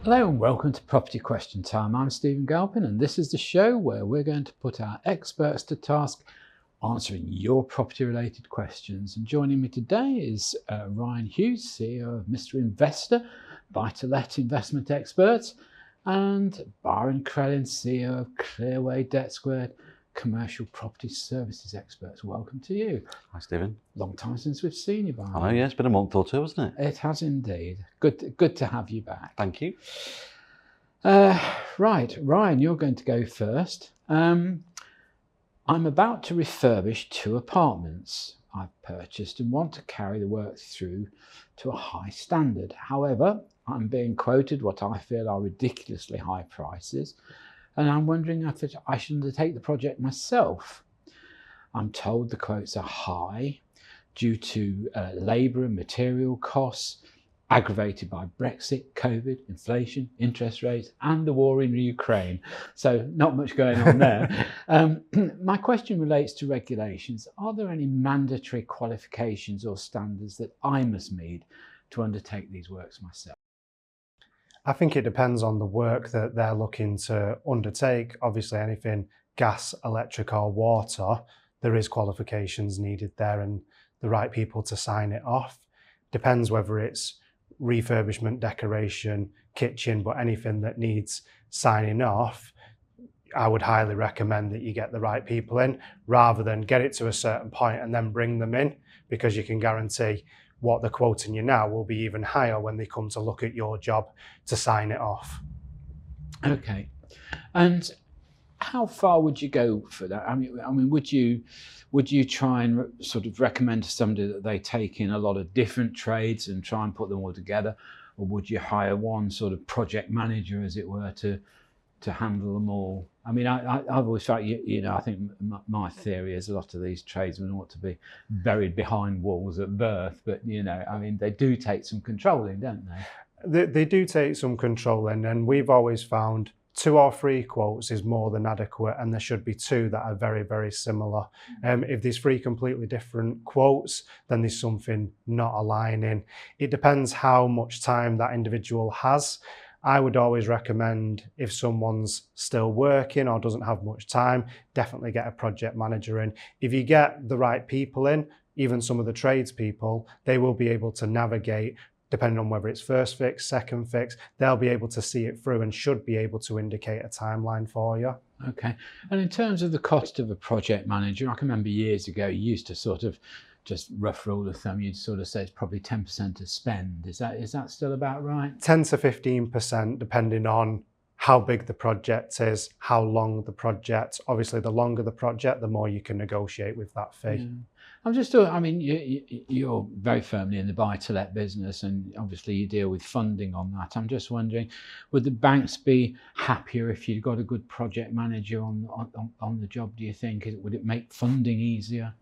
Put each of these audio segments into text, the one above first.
Hello and welcome to Property Question Time. I'm Stephen Galpin and this is the show where we're going to put our experts to task answering your property related questions. And joining me today is Ryan Hughes, CEO of Mr. Investa, buy-to-let investment experts, and Byron Crellin, CEO of Clearway Debt Squared, commercial property services experts. Welcome to you. Hi, Stephen. Long time since we've seen you, Byron. I know, yeah, it's been a month or two, hasn't it? It has indeed. Good to have you back. Thank you. Right, Ryan, you're going to go first. I'm about to refurbish 2 apartments I've purchased and want to carry the work through to a high standard. However, I'm being quoted what I feel are ridiculously high prices, and I'm wondering if I should undertake the project myself. I'm told the quotes are high due to labour and material costs, aggravated by Brexit, COVID, inflation, interest rates, and the war in Ukraine. So not much going on there. My question relates to regulations. Are there any mandatory qualifications or standards that I must meet to undertake these works myself? I think it depends on the work that they're looking to undertake. Obviously, anything gas, electric or water, there is qualifications needed there and the right people to sign it off. Depends whether it's refurbishment, decoration, kitchen, but anything that needs signing off, I would highly recommend that you get the right people in rather than get it to a certain point and then bring them in, because you can guarantee what they're quoting you now will be even higher when they come to look at your job to sign it off. Okay. And how far would you go for that? I mean, would you try and sort of recommend to somebody that they take in a lot of different trades and try and put them all together, or would you hire one sort of project manager, as it were, to handle them all? I mean, I've always felt, I think my theory is a lot of these tradesmen ought to be buried behind walls at birth, but I mean, they do take some controlling, don't they? They do take some controlling, and we've always found 2 or 3 quotes is more than adequate, and there should be 2 that are very, very similar. If there's 3 completely different quotes, then there's something not aligning. It depends how much time that individual has. I would always recommend, if someone's still working or doesn't have much time, definitely get a project manager in. If you get the right people in, even some of the tradespeople, they will be able to navigate, depending on whether it's first fix, second fix, they'll be able to see it through and should be able to indicate a timeline for you. Okay. And in terms of the cost of a project manager, I can remember years ago, you used to sort of, just rough rule of thumb, you'd sort of say it's probably 10% of spend. Is that still about right? 10 to 15%, depending on how big the project is, how long the project. Obviously, the longer the project, the more you can negotiate with that fee. Yeah. I'm just, I mean, you're very firmly in the buy-to-let business, and obviously you deal with funding on that. I'm just wondering, would the banks be happier if you'd got a good project manager on the job, do you think? Would it make funding easier?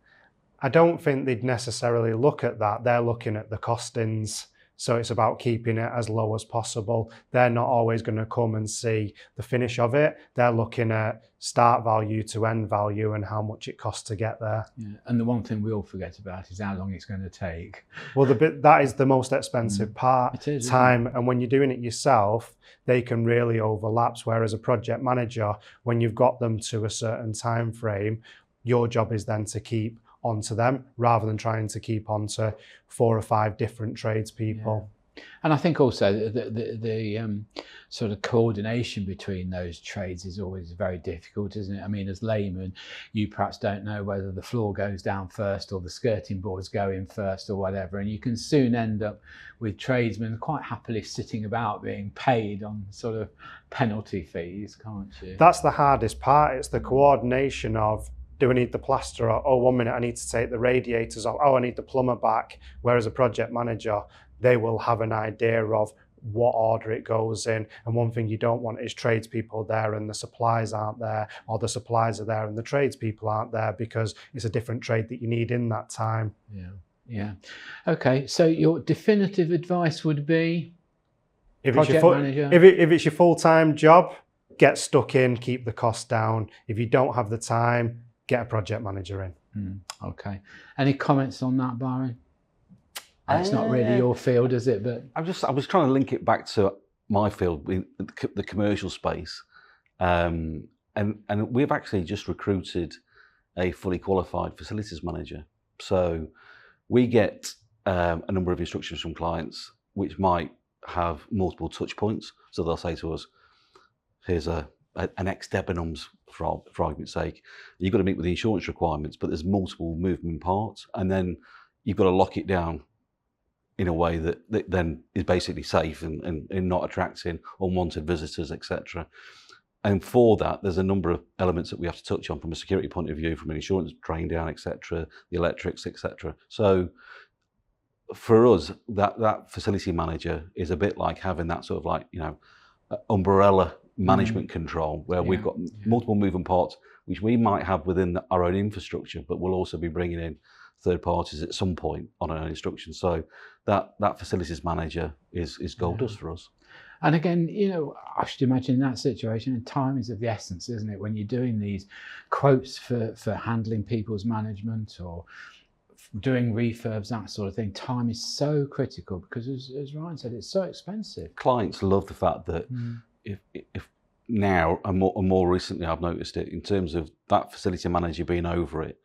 I don't think they'd necessarily look at that. They're looking at the costings. So it's about keeping it as low as possible. They're not always going to come and see the finish of it. They're looking at start value to end value and how much it costs to get there. Yeah. And the one thing we all forget about is how long it's going to take. Well, that is the most expensive part, it is, time. And when you're doing it yourself, they can really overlap. Whereas a project manager, when you've got them to a certain time frame, your job is then to keep onto them rather than trying to keep onto 4 or 5 different tradespeople. Yeah. And I think also the sort of coordination between those trades is always very difficult, isn't it? I mean, as laymen, you perhaps don't know whether the floor goes down first or the skirting boards go in first or whatever, and you can soon end up with tradesmen quite happily sitting about being paid on sort of penalty fees, can't you? That's the hardest part. It's the coordination of, do I need the plasterer? Oh, 1 minute, I need to take the radiators off. Oh, I need the plumber back. Whereas a project manager, they will have an idea of what order it goes in. And one thing you don't want is tradespeople there and the supplies aren't there, or the supplies are there and the tradespeople aren't there, because it's a different trade that you need in that time. Yeah. Okay, so your definitive advice would be? If manager? If it's your full-time job, get stuck in, keep the cost down. If you don't have the time, get a project manager in. Okay. Any comments on that, Byron? It's not really your field, is it? But I was trying to link it back to my field, the commercial space, and we've actually just recruited a fully qualified facilities manager. So we get a number of instructions from clients which might have multiple touch points. So they'll say to us, here's an ex-Debenhams, for argument's sake. You've got to meet with the insurance requirements, but there's multiple moving parts, and then you've got to lock it down in a way that then is basically safe and not attracting unwanted visitors, etc. And for that, there's a number of elements that we have to touch on from a security point of view, from an insurance drain down, etc., the electrics, etc. So for us, that facility manager is a bit like having that sort of like, umbrella management control, where we've got multiple moving parts, which we might have within our own infrastructure, but we'll also be bringing in third parties at some point on our own instruction. So that facilities manager is gold dust for us. And again, I should imagine in that situation, and time is of the essence, isn't it? When you're doing these quotes for handling people's management or doing refurbs, that sort of thing, time is so critical because, as Ryan said, it's so expensive. Clients love the fact that if now, and more recently I've noticed it, in terms of that facility manager being over it,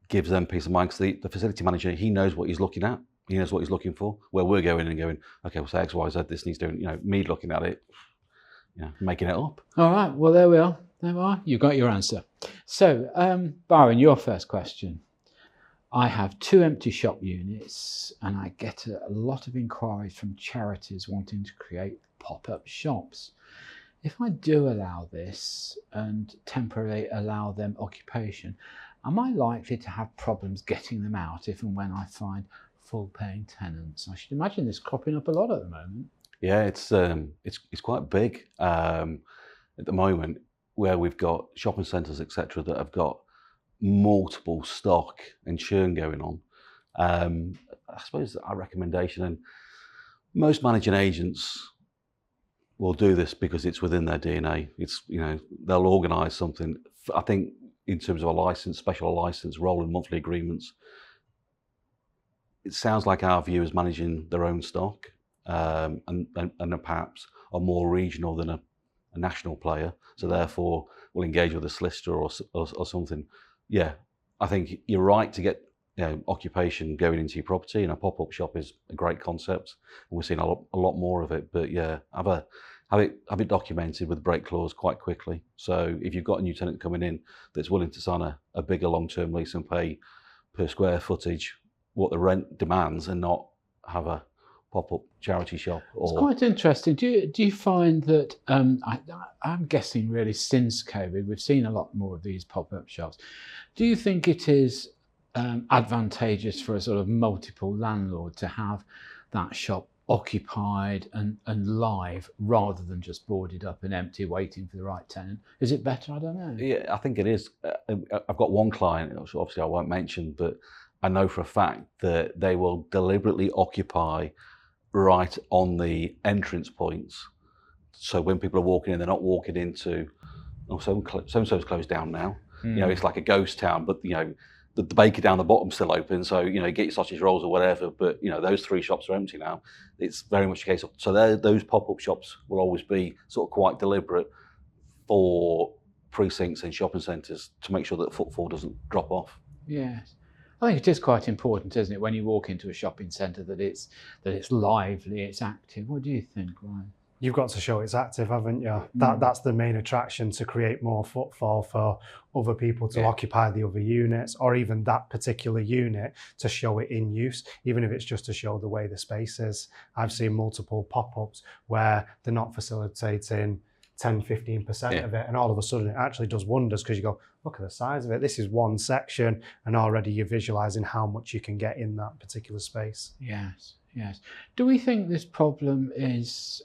gives them peace of mind, because the facility manager, he knows what he's looking at, he knows what he's looking for, where we're going and going, okay, well, say X, Y, Z, this needs doing, me looking at it, making it up. All right, well, there we are. You got your answer. So, Byron, your first question. I have 2 empty shop units and I get a lot of inquiries from charities wanting to create pop-up shops. If I do allow this and temporarily allow them occupation, am I likely to have problems getting them out if and when I find full-paying tenants? I should imagine this cropping up a lot at the moment. Yeah, it's quite big at the moment, where we've got shopping centres, etc., that have got multiple stock and churn going on. I suppose our recommendation, and most managing agents will do this because it's within their DNA. It's, they'll organise something. I think in terms of a license, special license, rolling monthly agreements, it sounds like our view is managing their own stock, and perhaps are more regional than a national player. So therefore, we'll engage with a solicitor or something. Yeah, I think you're right to get occupation going into your property, and a pop-up shop is a great concept, and we're seeing a lot more of it. But yeah, have it documented with break clause quite quickly. So if you've got a new tenant coming in that's willing to sign a bigger long-term lease and pay per square footage what the rent demands, and not have a pop-up charity shop. It's quite interesting. Do you find that, I'm guessing really since COVID, we've seen a lot more of these pop-up shops. Do you think it is advantageous for a sort of multiple landlord to have that shop occupied and live, rather than just boarded up and empty waiting for the right tenant? Is it better? I don't know. Yeah, I think it is. I've got one client, which obviously I won't mention, but I know for a fact that they will deliberately occupy right on the entrance points. So when people are walking in, they're not walking into, so-and-so's closed down now. It's like a ghost town, but the baker down the bottom's still open, so get your sausage rolls or whatever, but those 3 shops are empty now. It's very much a case of, so those pop-up shops will always be sort of quite deliberate for precincts and shopping centres to make sure that footfall doesn't drop off. Yes. I think it is quite important, isn't it, when you walk into a shopping centre, that it's lively, it's active. What do you think, Ryan? You've got to show it's active, haven't you? That's the main attraction, to create more footfall for other people to occupy the other units, or even that particular unit to show it in use, even if it's just to show the way the space is. I've seen multiple pop-ups where they're not facilitating 10-15% of it, and all of a sudden it actually does wonders, because you go, look at the size of it, this is one section, and already you're visualizing how much you can get in that particular space. Yes. Do we think this problem is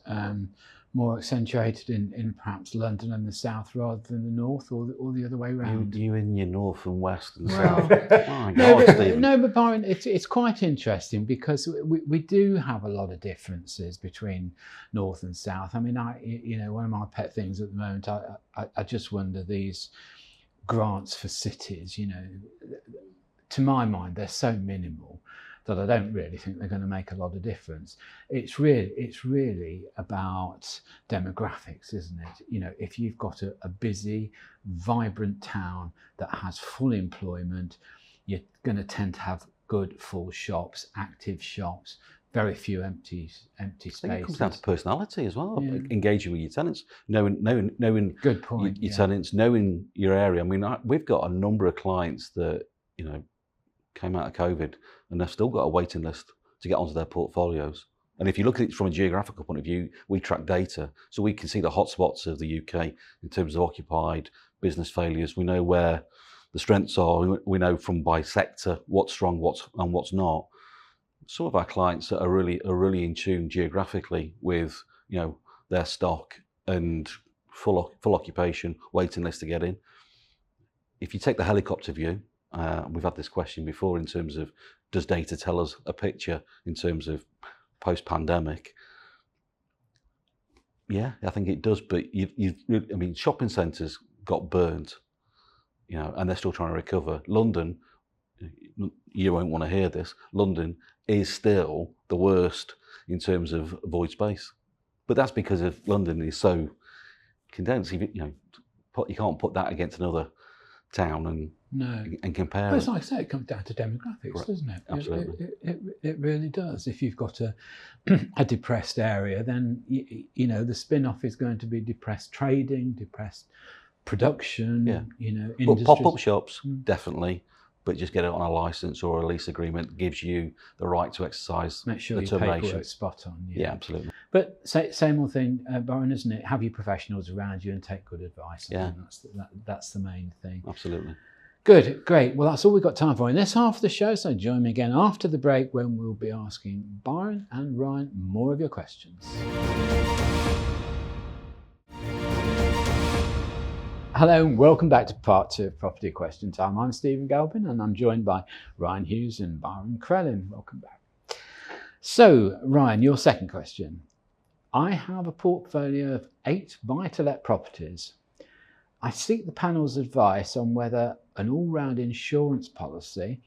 more accentuated in perhaps London and the south rather than the north, or the other way around? You in your north and west and south. Oh, God, but Byron, it's quite interesting, because we do have a lot of differences between north and south. I mean, one of my pet things at the moment, I just wonder, these grants for cities, to my mind, they're so minimal. that I don't really think they're going to make a lot of difference. It's really about demographics, isn't it? You know, if you've got a busy, vibrant town that has full employment, you're going to tend to have good full shops, active shops, very few empty spaces. I think it comes down to personality as well. Yeah. Engaging with your tenants, knowing Good point. your tenants, knowing your area. I mean, we've got a number of clients that, you know, came out of COVID and they've still got a waiting list to get onto their portfolios. And if you look at it from a geographical point of view, we track data, so we can see the hotspots of the UK in terms of occupied, business failures. We know where the strengths are. We know from by sector what's strong, what's not. Some of our clients are really in tune geographically with, you know, their stock and full occupation, waiting list to get in. If you take the helicopter view, we've had this question before in terms of, does data tell us a picture in terms of post-pandemic? Yeah, I think it does. But I mean, shopping centres got burnt, you know, and they're still trying to recover. London, you won't want to hear this, London is still the worst in terms of void space. But that's because of London is so condensed. You know, you can't put that against another town and compare. But it's like I say, it comes down to demographics, Right. doesn't it? Absolutely. It really does. If you've got a depressed area, then you know the spin-off is going to be depressed trading, depressed production. Yeah. You know, But industries. pop-up shops, definitely. But just get it on a license or a lease agreement gives you the right to exercise Make sure the your termination. paperwork's spot on. Yeah, absolutely. But same old thing, Byron, isn't it? Have your professionals around you and take good advice. Yeah. That's the main thing. Absolutely. Good, great. Well, that's all we've got time for in this half of the show. So join me again after the break when we'll be asking Byron and Ryan more of your questions. Hello and welcome back to part 2 of Property Question Time. I'm Stephen Galpin and I'm joined by Ryan Hughes and Byron Crellin. Welcome back. So, Ryan, your second question. I have a portfolio of 8 buy-to-let properties. I seek the panel's advice on whether an all-round insurance policy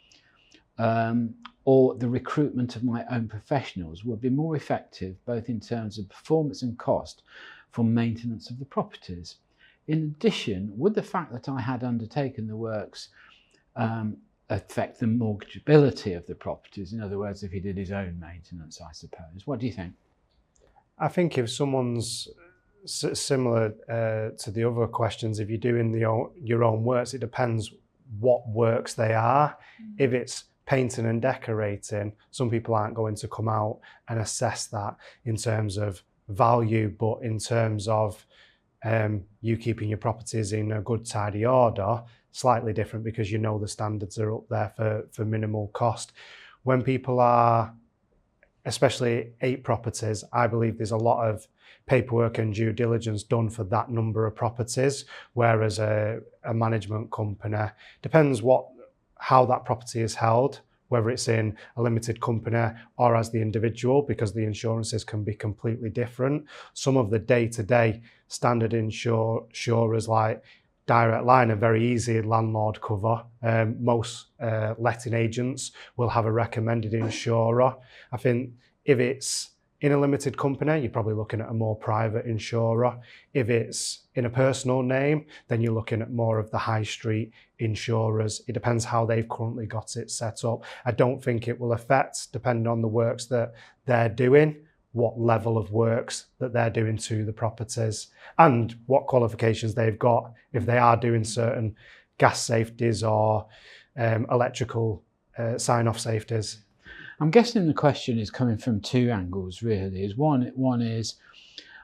or the recruitment of my own professionals would be more effective, both in terms of performance and cost for maintenance of the properties. In addition, would the fact that I had undertaken the works affect the mortgageability of the properties? In other words, if he did his own maintenance, I suppose. What do you think? I think if someone's similar to the other questions, if you're doing your own works, it depends what works they are. If it's painting and decorating, some people aren't going to come out and assess that in terms of value, but in terms of you keeping your properties in a good tidy order, slightly different because you know the standards are up there for minimal cost. When people are, especially 8 properties, I believe there's a lot of paperwork and due diligence done for that number of properties, whereas a management company, depends how that property is held, whether it's in a limited company or as the individual, because the insurances can be completely different. Some of the day-to-day standard insurers like Direct Line are very easy landlord cover. Most letting agents will have a recommended insurer. I think if it's in a limited company, you're probably looking at a more private insurer. If it's in a personal name, then you're looking at more of the high street insurers. It depends how they've currently got it set up. I don't think it will affect, depending on the works that they're doing, what level of works that they're doing to the properties and what qualifications they've got, if they are doing certain gas safeties or electrical sign-off safeties. I'm guessing the question is coming from 2 angles, really. One is,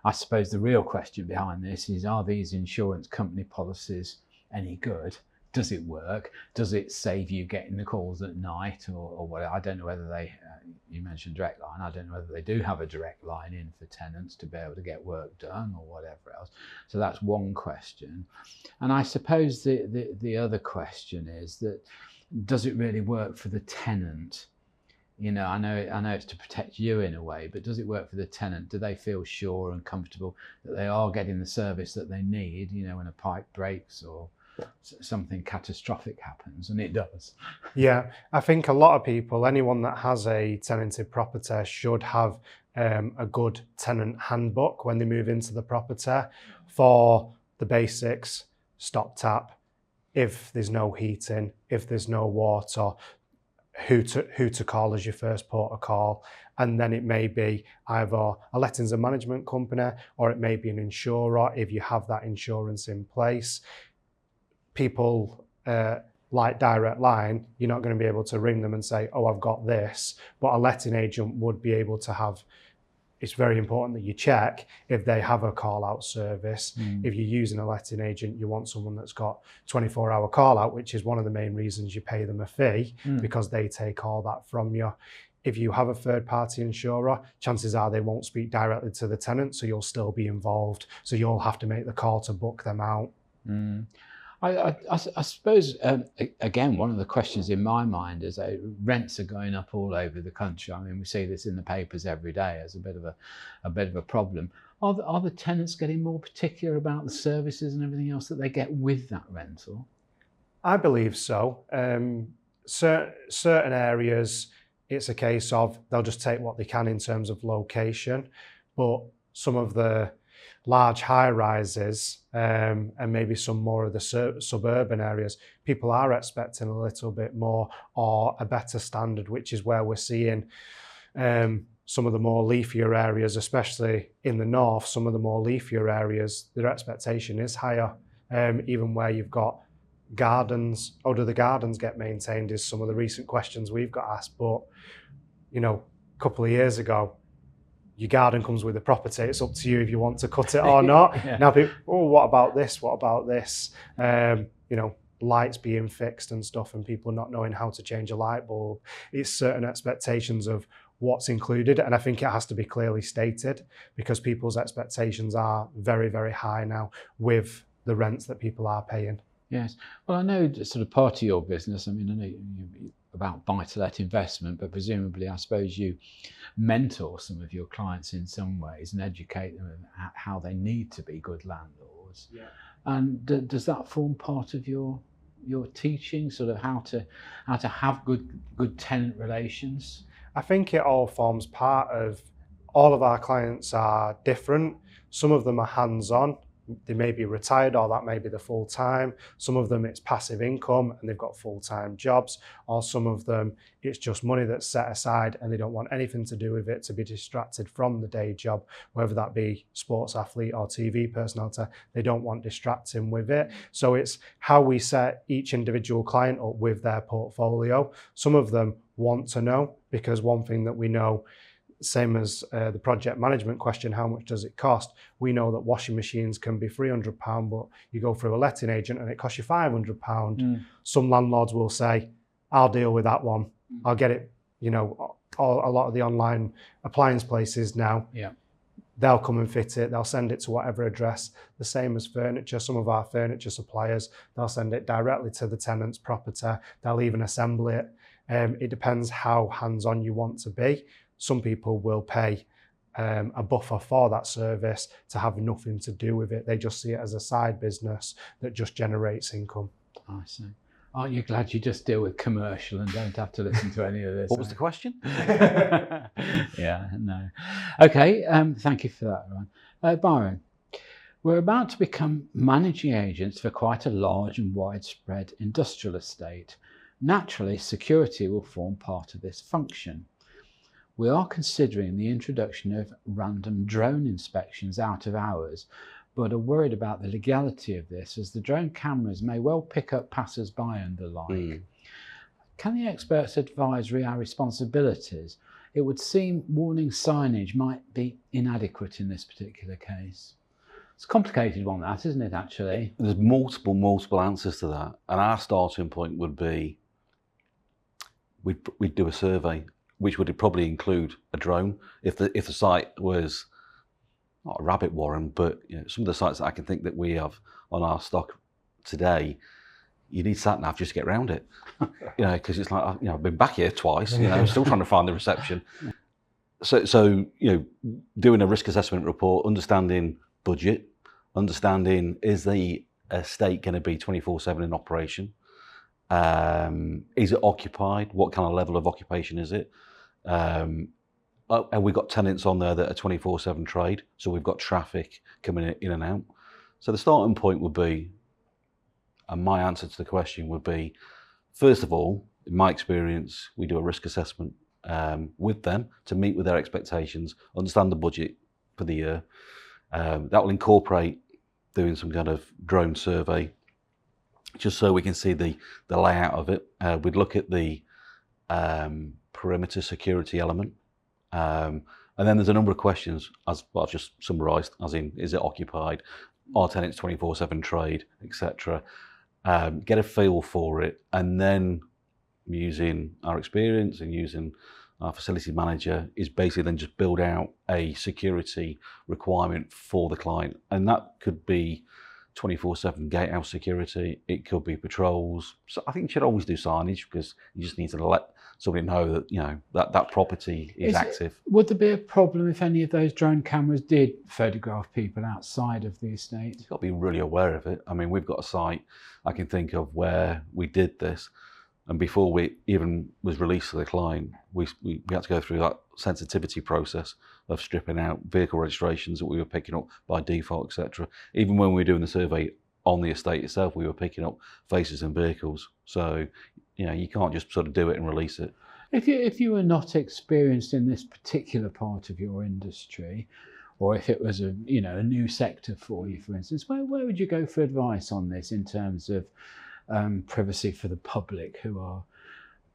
I suppose the real question behind this is, are these insurance company policies any good? Does it work? Does it save you getting the calls at night or what? I don't know whether they, you mentioned direct line, I don't know whether they do have a direct line in for tenants to be able to get work done or whatever else. So that's one question. And I suppose the other question is that, does it really work for the tenant? You know, I know it's to protect you in a way, but does it work for the tenant? Do they feel sure and comfortable that they are getting the service that they need, you know, when a pipe breaks or something catastrophic happens, and it does. Yeah, I think a lot of people, anyone that has a tenanted property should have a good tenant handbook when they move into the property for the basics, stop tap, if there's no heating, if there's no water, who to call as your first port of call. And then it may be either a lettings and management company, or it may be an insurer if you have that insurance in place. People like Direct Line, you're not going to be able to ring them and say, oh, I've got this. But a letting agent would be able to have. It's very important that you check if they have a call out service. If you're using a letting agent, you want someone that's got 24-hour call out, which is one of the main reasons you pay them a fee, because they take all that from you. If you have a third party insurer, chances are they won't speak directly to the tenant, so you'll still be involved. So you'll have to make the call to book them out. I suppose, again, one of the questions in my mind is rents are going up all over the country. I mean, we see this in the papers every day as a bit of a problem. Are the tenants getting more particular about the services and everything else that they get with that rental? I believe so. Certain areas, it's a case of they'll just take what they can in terms of location, but some of the large high rises and maybe some more of the suburban areas, people are expecting a little bit more or a better standard, which is where we're seeing some of the more leafier areas, especially in the north, some of the more leafier areas, their expectation is higher. Even where you've got gardens, do the gardens get maintained is some of the recent questions we've got asked. But, a couple of years ago, your garden comes with the property. It's up to you if you want to cut it or not. Yeah. Now people, what about this? What about this? Lights being fixed and stuff, and people not knowing how to change a light bulb. It's certain expectations of what's included, and I think it has to be clearly stated, because people's expectations are very, very high now with the rents that people are paying. Yes. Well, I know sort of part of your business, I mean, I know you about buy-to-let investment, but presumably I suppose you mentor some of your clients in some ways and educate them how they need to be good landlords. Yeah. And does that form part of your teaching, sort of how to have good tenant relations? I think it all forms part of, all of our clients are different. Some of them are hands-on. They may be retired, or that may be the full time. Some of them it's passive income and they've got full-time jobs, or some of them it's just money that's set aside and they don't want anything to do with it, to be distracted from the day job, whether that be sports athlete or TV personality. They don't want distracting with it. So it's how we set each individual client up with their portfolio. Some of them want to know, because one thing that we know, same as the project management question, how much does it cost? We know that washing machines can be £300, but you go through a letting agent and it costs you £500. Some landlords will say, I'll deal with that one. I'll get it, a lot of the online appliance places now, they'll come and fit it. They'll send it to whatever address. The same as furniture. Some of our furniture suppliers, they'll send it directly to the tenant's property. They'll even assemble it. It depends how hands-on you want to be. Some people will pay a buffer for that service to have nothing to do with it. They just see it as a side business that just generates income. I see. Aren't you glad you just deal with commercial and don't have to listen to any of this? What was the question? Yeah, no. Okay, thank you for that, Ryan. Byron, we're about to become managing agents for quite a large and widespread industrial estate. Naturally, security will form part of this function. We are considering the introduction of random drone inspections out of hours, but are worried about the legality of this, as the drone cameras may well pick up passers-by and the like. Can the experts advise our responsibilities? It would seem warning signage might be inadequate in this particular case. It's a complicated one, that, isn't it, actually? There's multiple answers to that. And our starting point would be, we'd do a survey, which would probably include a drone. If the site was not a rabbit warren, but some of the sites that I can think that we have on our stock today, you need sat nav just to get around it. Because it's like, I've been back here twice, still trying to find the reception. So doing a risk assessment report, understanding budget, understanding is the estate going to be 24/7 in operation? Is it occupied? What kind of level of occupation is it? And we've got tenants on there that are 24/7 trade, so we've got traffic coming in and out. So the starting point would be, and my answer to the question would be, first of all, in my experience, we do a risk assessment with them to meet with their expectations, understand the budget for the year. That will incorporate doing some kind of drone survey, just so we can see the layout of it. We'd look at the perimeter security element. And then there's a number of questions, as I've just summarised, as in, is it occupied? Are tenants 24/7 trade, etc.? Get a feel for it, and then using our experience and using our facility manager is basically then just build out a security requirement for the client. And that could be 24/7 gatehouse security, it could be patrols. So I think you should always do signage, because you just need to let somebody know that, you know, that property is active. Would there be a problem if any of those drone cameras did photograph people outside of the estate? You've got to be really aware of it. I mean, we've got a site I can think of where we did this, and before we even was released to the client, we had to go through that sensitivity process of stripping out vehicle registrations that we were picking up by default, etc. Even when we were doing the survey on the estate itself, we were picking up faces and vehicles. So, you know, you can't just sort of do it and release it. If you were not experienced in this particular part of your industry, or if it was a new sector for you, for instance, where would you go for advice on this in terms of privacy for the public, who are,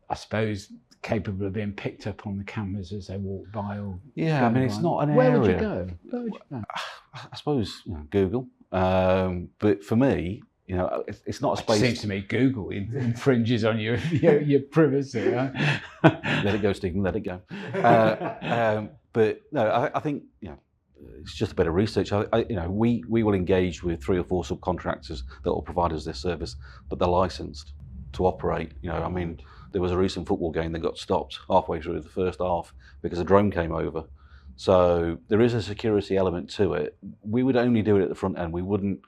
I suppose, capable of being picked up on the cameras as they walk by? Or yeah, I mean, it's not an Where area. would you go? Where would you go? I suppose, you know, Google. But for me, you know, it's not a space. It seems to me Google infringes on your privacy. Huh? Let it go, Stephen. Let it go. But no, I think, you know, it's just a bit of research. We will engage with 3 or 4 subcontractors that will provide us this service, but they're licensed to operate. You know, I mean, there was a recent football game that got stopped halfway through the first half because a drone came over. So there is a security element to it. We would only do it at the front end. We wouldn't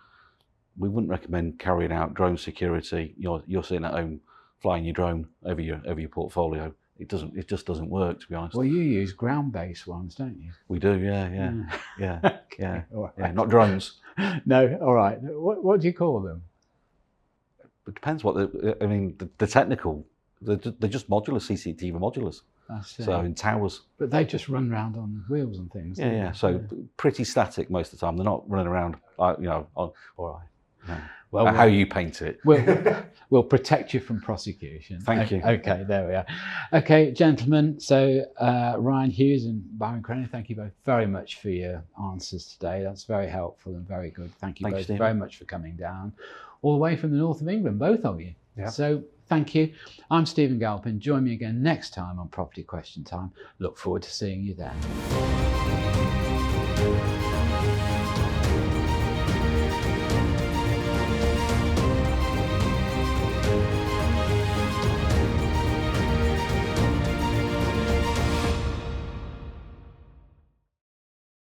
recommend carrying out drone security. You're sitting at home flying your drone over your portfolio. It just doesn't work, to be honest. Well, you use ground-based ones, don't you? We do, yeah. Okay. All right. Yeah, not drones. No, all right. What do you call them? It depends what the technical. They're just modular CCTV modulars. I see. So in towers. But they just run around on wheels and things. Yeah. So pretty static most of the time. They're not running around, all right. No. Well, how you paint it. We'll protect you from prosecution. Thank you. Okay, there we are. Okay, gentlemen. So Ryan Hughes and Byron Crellin, thank you both very much for your answers today. That's very helpful and very good. Thank you both very much for coming down all the way from the north of England, both of you. Yeah. So thank you. I'm Stephen Galpin. Join me again next time on Property Question Time. Look forward to seeing you then.